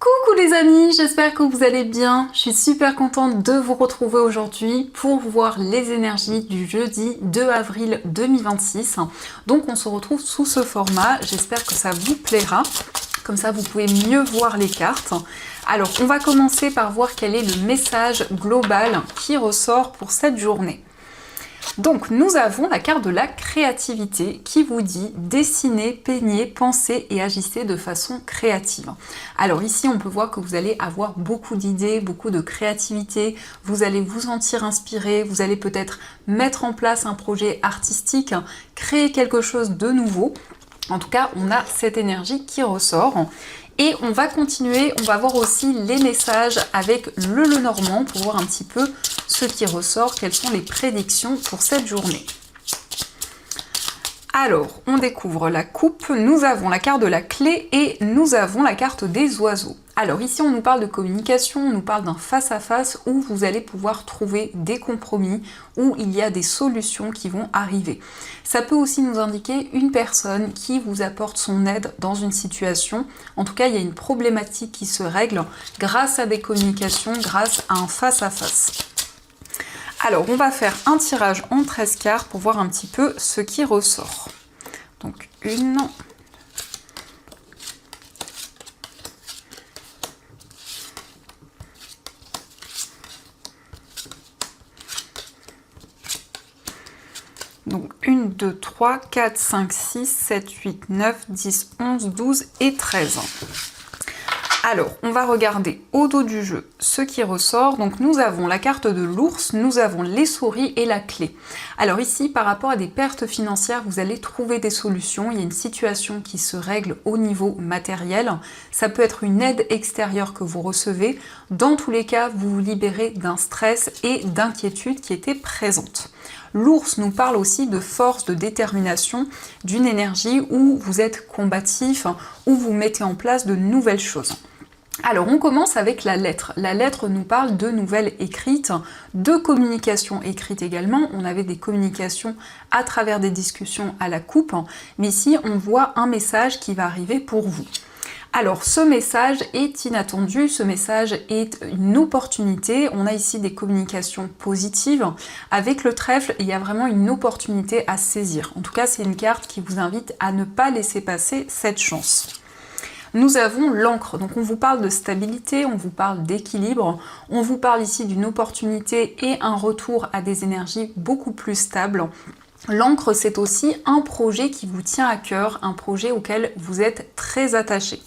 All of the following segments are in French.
Coucou les amis, j'espère que vous allez bien. Je suis super contente de vous retrouver aujourd'hui pour voir les énergies du jeudi 2 avril 2026. Donc on se retrouve sous ce format, j'espère que ça vous plaira. Comme ça vous pouvez mieux voir les cartes. Alors on va commencer par voir quel est le message global qui ressort pour cette journée. Donc nous avons la carte de la créativité qui vous dit dessinez, peignez, pensez et agissez de façon créative. Alors ici on peut voir que vous allez avoir beaucoup d'idées, beaucoup de créativité, vous allez vous sentir inspiré, vous allez peut-être mettre en place un projet artistique, créer quelque chose de nouveau. En tout cas on a cette énergie qui ressort. Et on va continuer, on va voir aussi les messages avec le Lenormand pour voir un petit peu ce qui ressort, quelles sont les prédictions pour cette journée. Alors, on découvre la coupe, nous avons la carte de la clé et nous avons la carte des oiseaux. Alors ici, on nous parle de communication, on nous parle d'un face-à-face où vous allez pouvoir trouver des compromis, où il y a des solutions qui vont arriver. Ça peut aussi nous indiquer une personne qui vous apporte son aide dans une situation. En tout cas, il y a une problématique qui se règle grâce à des communications, grâce à un face-à-face. Alors, on va faire un tirage en 13 cartes pour voir un petit peu ce qui ressort. Donc, une... Donc 1, 2, 3, 4, 5, 6, 7, 8, 9, 10, 11, 12 et 13. Alors, on va regarder au dos du jeu ce qui ressort. Donc nous avons la carte de l'ours, nous avons les souris et la clé. Alors ici, par rapport à des pertes financières, vous allez trouver des solutions. Il y a une situation qui se règle au niveau matériel. Ça peut être une aide extérieure que vous recevez. Dans tous les cas, vous vous libérez d'un stress et d'inquiétude qui était présente. L'ours nous parle aussi de force, de détermination, d'une énergie où vous êtes combatif, où vous mettez en place de nouvelles choses. Alors on commence avec la lettre. La lettre nous parle de nouvelles écrites, de communication écrite également. On avait des communications à travers des discussions à la coupe, mais ici on voit un message qui va arriver pour vous. Alors ce message est inattendu, ce message est une opportunité. On a ici des communications positives. Avec le trèfle, il y a vraiment une opportunité à saisir. En tout cas, c'est une carte qui vous invite à ne pas laisser passer cette chance. Nous avons l'encre, donc on vous parle de stabilité, on vous parle d'équilibre, on vous parle ici d'une opportunité et un retour à des énergies beaucoup plus stables. L'encre, c'est aussi un projet qui vous tient à cœur, un projet auquel vous êtes très attaché.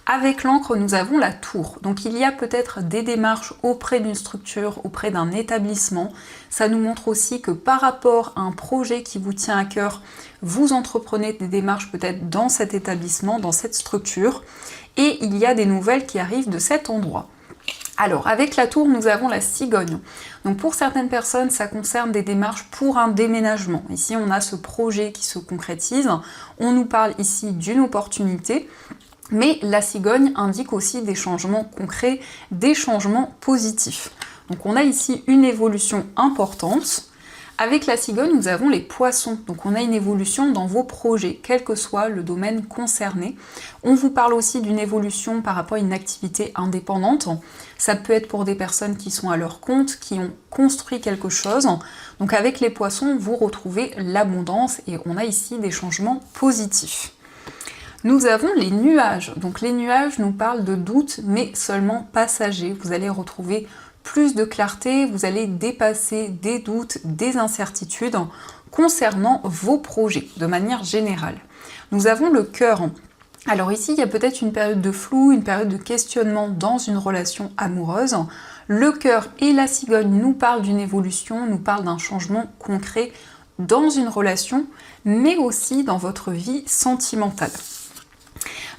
Avec l'encre, nous avons la tour. Donc il y a peut-être des démarches auprès d'une structure, auprès d'un établissement. Ça nous montre aussi que par rapport à un projet qui vous tient à cœur, vous entreprenez des démarches peut-être dans cet établissement, dans cette structure. Et il y a des nouvelles qui arrivent de cet endroit. Alors, avec la tour, nous avons la cigogne. Donc pour certaines personnes, ça concerne des démarches pour un déménagement. Ici, on a ce projet qui se concrétise. On nous parle ici d'une opportunité. Mais la cigogne indique aussi des changements concrets, des changements positifs. Donc on a ici une évolution importante. Avec la cigogne, nous avons les poissons. Donc on a une évolution dans vos projets, quel que soit le domaine concerné. On vous parle aussi d'une évolution par rapport à une activité indépendante. Ça peut être pour des personnes qui sont à leur compte, qui ont construit quelque chose. Donc avec les poissons, vous retrouvez l'abondance et on a ici des changements positifs. Nous avons les nuages. Donc les nuages nous parlent de doutes, mais seulement passagers. Vous allez retrouver plus de clarté, vous allez dépasser des doutes, des incertitudes concernant vos projets de manière générale. Nous avons le cœur. Alors ici, il y a peut-être une période de flou, une période de questionnement dans une relation amoureuse. Le cœur et la cigogne nous parlent d'une évolution, nous parlent d'un changement concret dans une relation, mais aussi dans votre vie sentimentale.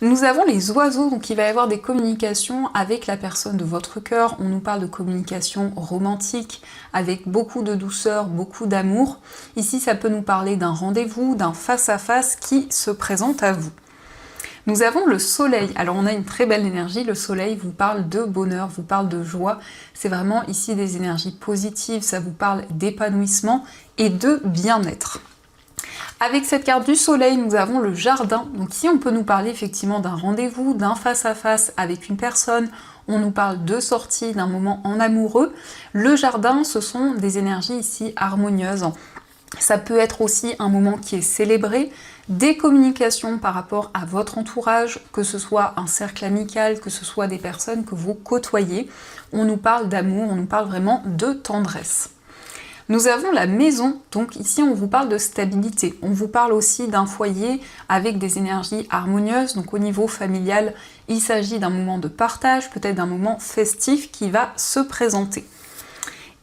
Nous avons les oiseaux, donc il va y avoir des communications avec la personne de votre cœur. On nous parle de communication romantique, avec beaucoup de douceur, beaucoup d'amour. Ici, ça peut nous parler d'un rendez-vous, d'un face-à-face qui se présente à vous. Nous avons le soleil. Alors on a une très belle énergie. Le soleil vous parle de bonheur, vous parle de joie. C'est vraiment ici des énergies positives. Ça vous parle d'épanouissement et de bien-être. Avec cette carte du soleil, nous avons le jardin. Donc ici, on peut nous parler effectivement d'un rendez-vous, d'un face-à-face avec une personne. On nous parle de sortie, d'un moment en amoureux. Le jardin, ce sont des énergies ici harmonieuses. Ça peut être aussi un moment qui est célébré, des communications par rapport à votre entourage, que ce soit un cercle amical, que ce soit des personnes que vous côtoyez. On nous parle d'amour, on nous parle vraiment de tendresse. Nous avons la maison, donc ici on vous parle de stabilité. On vous parle aussi d'un foyer avec des énergies harmonieuses, donc au niveau familial, il s'agit d'un moment de partage, peut-être d'un moment festif qui va se présenter.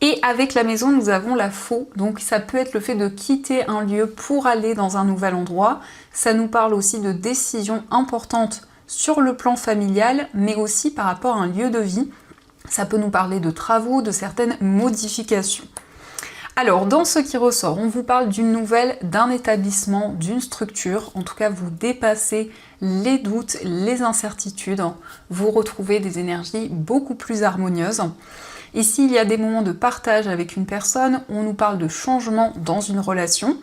Et avec la maison, nous avons la faux, donc ça peut être le fait de quitter un lieu pour aller dans un nouvel endroit. Ça nous parle aussi de décisions importantes sur le plan familial, mais aussi par rapport à un lieu de vie. Ça peut nous parler de travaux, de certaines modifications. Alors, dans ce qui ressort, on vous parle d'une nouvelle, d'un établissement, d'une structure. En tout cas, vous dépassez les doutes, les incertitudes. Vous retrouvez des énergies beaucoup plus harmonieuses. Ici, il y a des moments de partage avec une personne. On nous parle de changement dans une relation.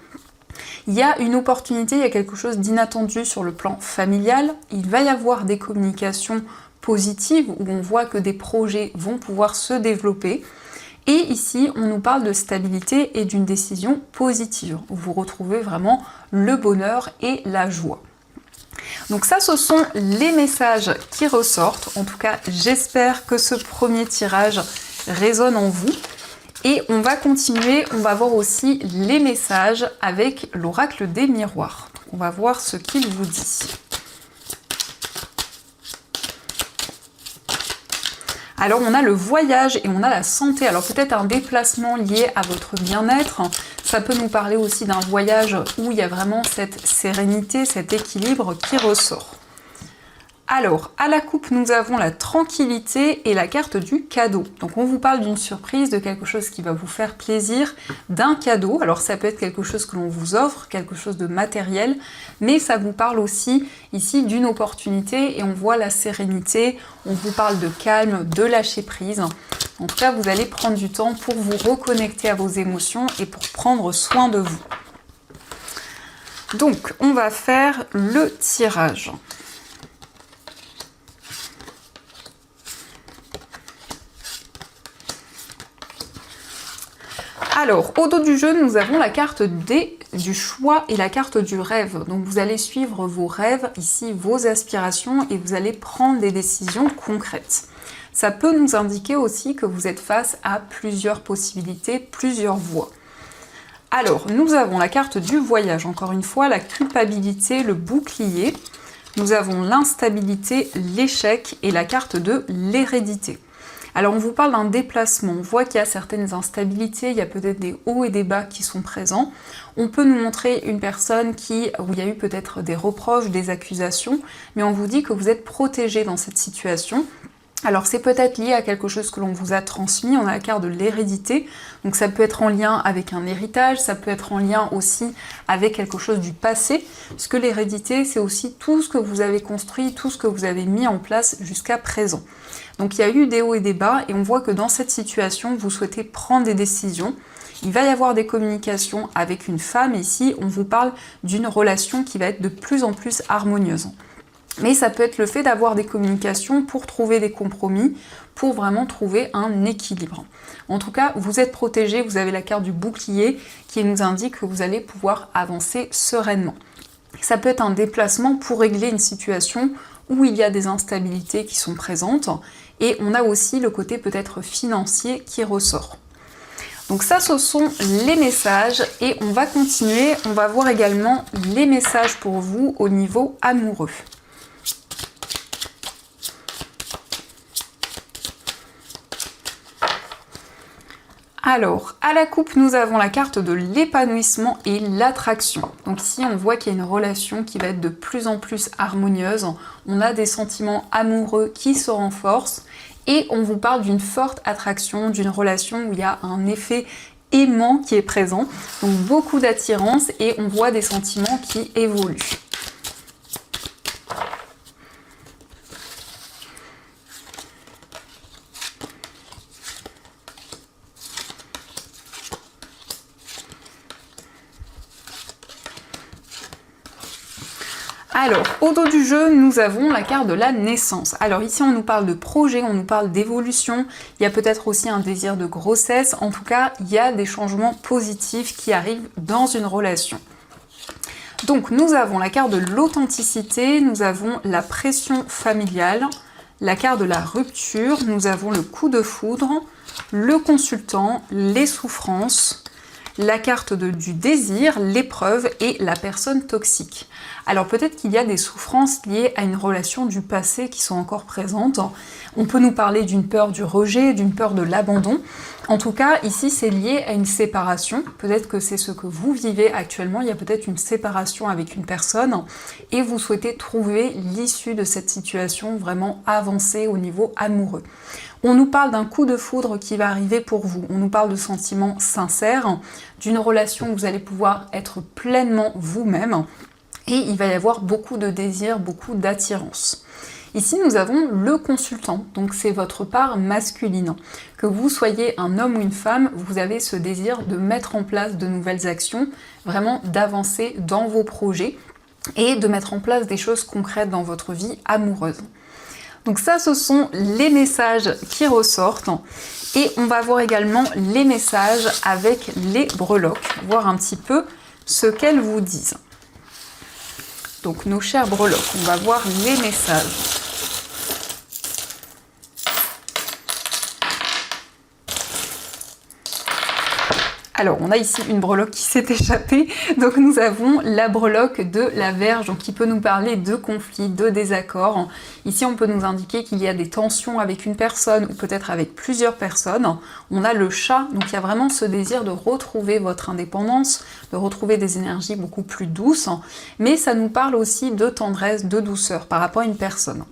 Il y a une opportunité, il y a quelque chose d'inattendu sur le plan familial. Il va y avoir des communications positives où on voit que des projets vont pouvoir se développer. Et ici, on nous parle de stabilité et d'une décision positive. Vous retrouvez vraiment le bonheur et la joie. Donc ça, ce sont les messages qui ressortent. En tout cas, j'espère que ce premier tirage résonne en vous. Et on va continuer, on va voir aussi les messages avec l'oracle des miroirs. Donc on va voir ce qu'il vous dit. Alors on a le voyage et on a la santé. Alors peut-être un déplacement lié à votre bien-être. Ça peut nous parler aussi d'un voyage où il y a vraiment cette sérénité, cet équilibre qui ressort. Alors, à la coupe, nous avons la tranquillité et la carte du cadeau. Donc on vous parle d'une surprise, de quelque chose qui va vous faire plaisir, d'un cadeau. Alors ça peut être quelque chose que l'on vous offre, quelque chose de matériel, mais ça vous parle aussi ici d'une opportunité et on voit la sérénité, on vous parle de calme, de lâcher prise. En tout cas, vous allez prendre du temps pour vous reconnecter à vos émotions et pour prendre soin de vous. Donc, on va faire le tirage. Alors, au dos du jeu, nous avons la carte du choix et la carte du rêve. Donc, vous allez suivre vos rêves, ici, vos aspirations, et vous allez prendre des décisions concrètes. Ça peut nous indiquer aussi que vous êtes face à plusieurs possibilités, plusieurs voies. Alors, nous avons la carte du voyage, encore une fois, la culpabilité, le bouclier. Nous avons l'instabilité, l'échec et la carte de l'hérédité. Alors on vous parle d'un déplacement, on voit qu'il y a certaines instabilités, il y a peut-être des hauts et des bas qui sont présents. On peut nous montrer une personne où il y a eu peut-être des reproches, des accusations, mais on vous dit que vous êtes protégé dans cette situation. Alors c'est peut-être lié à quelque chose que l'on vous a transmis, on a la carte de l'hérédité, donc ça peut être en lien avec un héritage, ça peut être en lien aussi avec quelque chose du passé, puisque l'hérédité c'est aussi tout ce que vous avez construit, tout ce que vous avez mis en place jusqu'à présent. Donc il y a eu des hauts et des bas et on voit que dans cette situation vous souhaitez prendre des décisions. Il va y avoir des communications avec une femme, et ici on vous parle d'une relation qui va être de plus en plus harmonieuse. Mais ça peut être le fait d'avoir des communications pour trouver des compromis, pour vraiment trouver un équilibre. En tout cas, vous êtes protégé, vous avez la carte du bouclier qui nous indique que vous allez pouvoir avancer sereinement. Ça peut être un déplacement pour régler une situation où il y a des instabilités qui sont présentes, et on a aussi le côté peut-être financier qui ressort. Donc ça, ce sont les messages, et on va continuer, on va voir également les messages pour vous au niveau amoureux. Alors, à la coupe, nous avons la carte de l'épanouissement et l'attraction. Donc ici, on voit qu'il y a une relation qui va être de plus en plus harmonieuse. On a des sentiments amoureux qui se renforcent et on vous parle d'une forte attraction, d'une relation où il y a un effet aimant qui est présent. Donc beaucoup d'attirance et on voit des sentiments qui évoluent. Alors, au dos du jeu, nous avons la carte de la naissance. Alors ici, on nous parle de projet, on nous parle d'évolution, il y a peut-être aussi un désir de grossesse, en tout cas, il y a des changements positifs qui arrivent dans une relation. Donc, nous avons la carte de l'authenticité, nous avons la pression familiale, la carte de la rupture, nous avons le coup de foudre, le consultant, les souffrances, la carte du désir, l'épreuve et la personne toxique. Alors peut-être qu'il y a des souffrances liées à une relation du passé qui sont encore présentes. On peut nous parler d'une peur du rejet, d'une peur de l'abandon. En tout cas, ici, c'est lié à une séparation. Peut-être que c'est ce que vous vivez actuellement. Il y a peut-être une séparation avec une personne et vous souhaitez trouver l'issue de cette situation vraiment avancée au niveau amoureux. On nous parle d'un coup de foudre qui va arriver pour vous. On nous parle de sentiments sincères, d'une relation où vous allez pouvoir être pleinement vous-même. Et il va y avoir beaucoup de désir, beaucoup d'attirance. Ici, nous avons le consultant, donc c'est votre part masculine. Que vous soyez un homme ou une femme, vous avez ce désir de mettre en place de nouvelles actions, vraiment d'avancer dans vos projets et de mettre en place des choses concrètes dans votre vie amoureuse. Donc ça, ce sont les messages qui ressortent. Et on va voir également les messages avec les breloques, voir un petit peu ce qu'elles vous disent. Donc nos chers breloques, on va voir les messages. Alors, on a ici une breloque qui s'est échappée, donc nous avons la breloque de la Vierge, donc qui peut nous parler de conflits, de désaccords. Ici, on peut nous indiquer qu'il y a des tensions avec une personne, ou peut-être avec plusieurs personnes. On a le chat, donc il y a vraiment ce désir de retrouver votre indépendance, de retrouver des énergies beaucoup plus douces, mais ça nous parle aussi de tendresse, de douceur par rapport à une personne.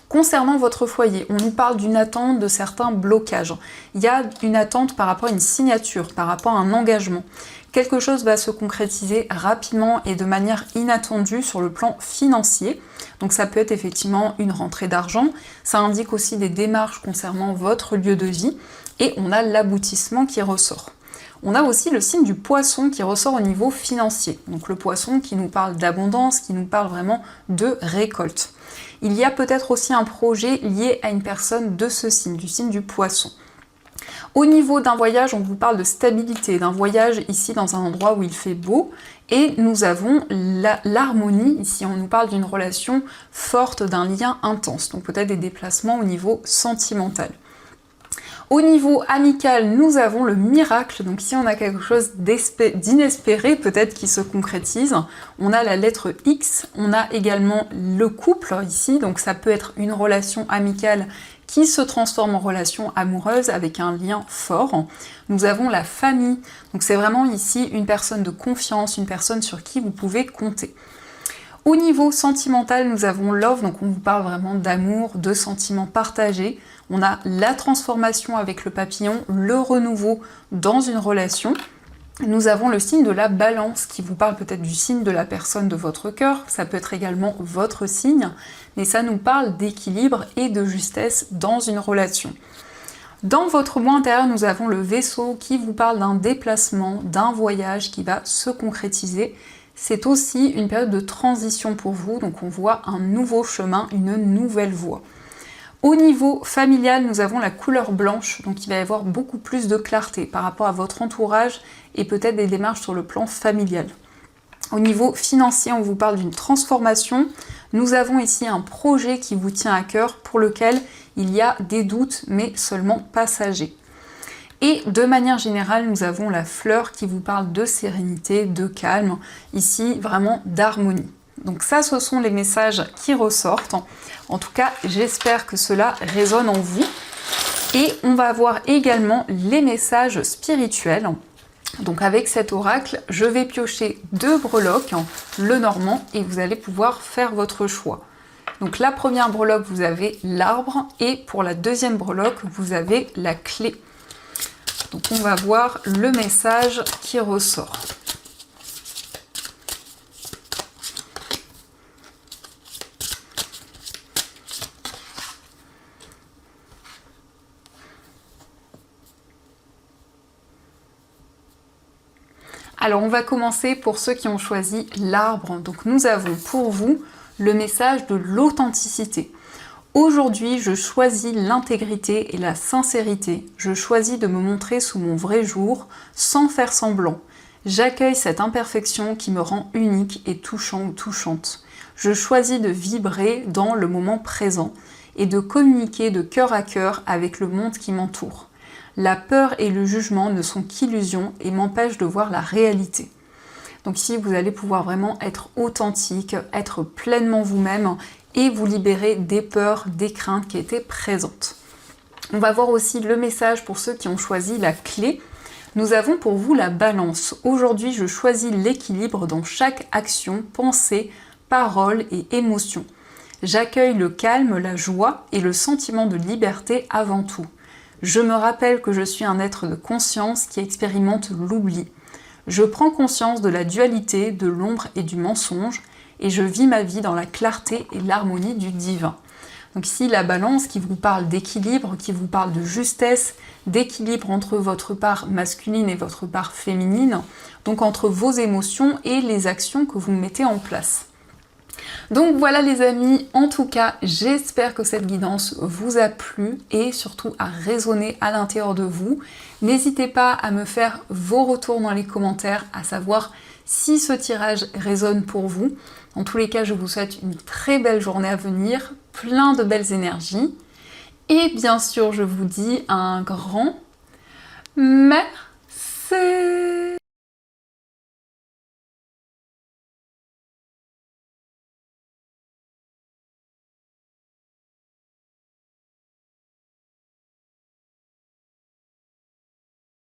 Concernant votre foyer, on nous parle d'une attente, de certains blocages. Il y a une attente par rapport à une signature, par rapport à un engagement. Quelque chose va se concrétiser rapidement et de manière inattendue sur le plan financier. Donc ça peut être effectivement une rentrée d'argent. Ça indique aussi des démarches concernant votre lieu de vie. Et on a l'aboutissement qui ressort. On a aussi le signe du poisson qui ressort au niveau financier. Donc le poisson qui nous parle d'abondance, qui nous parle vraiment de récolte. Il y a peut-être aussi un projet lié à une personne de ce signe, du signe du poisson. Au niveau d'un voyage, on vous parle de stabilité, d'un voyage ici dans un endroit où il fait beau. Et nous avons l'harmonie, ici on nous parle d'une relation forte, d'un lien intense. Donc peut-être des déplacements au niveau sentimental. Au niveau amical, nous avons le miracle, donc ici on a quelque chose d'inespéré peut-être qui se concrétise. On a la lettre X, on a également le couple ici, donc ça peut être une relation amicale qui se transforme en relation amoureuse avec un lien fort. Nous avons la famille, donc c'est vraiment ici une personne de confiance, une personne sur qui vous pouvez compter. Au niveau sentimental, nous avons love, donc on vous parle vraiment d'amour, de sentiments partagés. On a la transformation avec le papillon, le renouveau dans une relation. Nous avons le signe de la balance qui vous parle peut-être du signe de la personne de votre cœur. Ça peut être également votre signe, mais ça nous parle d'équilibre et de justesse dans une relation. Dans votre moi intérieur, nous avons le vaisseau qui vous parle d'un déplacement, d'un voyage qui va se concrétiser. C'est aussi une période de transition pour vous, donc on voit un nouveau chemin, une nouvelle voie. Au niveau familial, nous avons la couleur blanche, donc il va y avoir beaucoup plus de clarté par rapport à votre entourage et peut-être des démarches sur le plan familial. Au niveau financier, on vous parle d'une transformation. Nous avons ici un projet qui vous tient à cœur pour lequel il y a des doutes, mais seulement passagers. Et de manière générale, nous avons la fleur qui vous parle de sérénité, de calme, ici vraiment d'harmonie. Donc ça, ce sont les messages qui ressortent. En tout cas, j'espère que cela résonne en vous. Et on va voir également les messages spirituels. Donc avec cet oracle, je vais piocher 2 breloques, le normand, et vous allez pouvoir faire votre choix. Donc la première breloque, vous avez l'arbre, et pour la deuxième breloque, vous avez la clé. Donc on va voir le message qui ressort. Alors on va commencer pour ceux qui ont choisi l'arbre. Donc nous avons pour vous le message de l'authenticité. Aujourd'hui, je choisis l'intégrité et la sincérité. Je choisis de me montrer sous mon vrai jour, sans faire semblant. J'accueille cette imperfection qui me rend unique et touchant ou touchante. Je choisis de vibrer dans le moment présent et de communiquer de cœur à cœur avec le monde qui m'entoure. La peur et le jugement ne sont qu'illusions et m'empêchent de voir la réalité. Donc ici, vous allez pouvoir vraiment être authentique, être pleinement vous-même et vous libérer des peurs, des craintes qui étaient présentes. On va voir aussi le message pour ceux qui ont choisi la clé. Nous avons pour vous la balance. Aujourd'hui, je choisis l'équilibre dans chaque action, pensée, parole et émotion. J'accueille le calme, la joie et le sentiment de liberté avant tout. Je me rappelle que je suis un être de conscience qui expérimente l'oubli. Je prends conscience de la dualité, de l'ombre et du mensonge, et je vis ma vie dans la clarté et l'harmonie du divin. Donc ici, la balance qui vous parle d'équilibre, qui vous parle de justesse, d'équilibre entre votre part masculine et votre part féminine, donc entre vos émotions et les actions que vous mettez en place. Donc voilà les amis, en tout cas, j'espère que cette guidance vous a plu et surtout a résonné à l'intérieur de vous. N'hésitez pas à me faire vos retours dans les commentaires, à savoir si ce tirage résonne pour vous. En tous les cas, je vous souhaite une très belle journée à venir, plein de belles énergies. Et bien sûr, je vous dis un grand merci.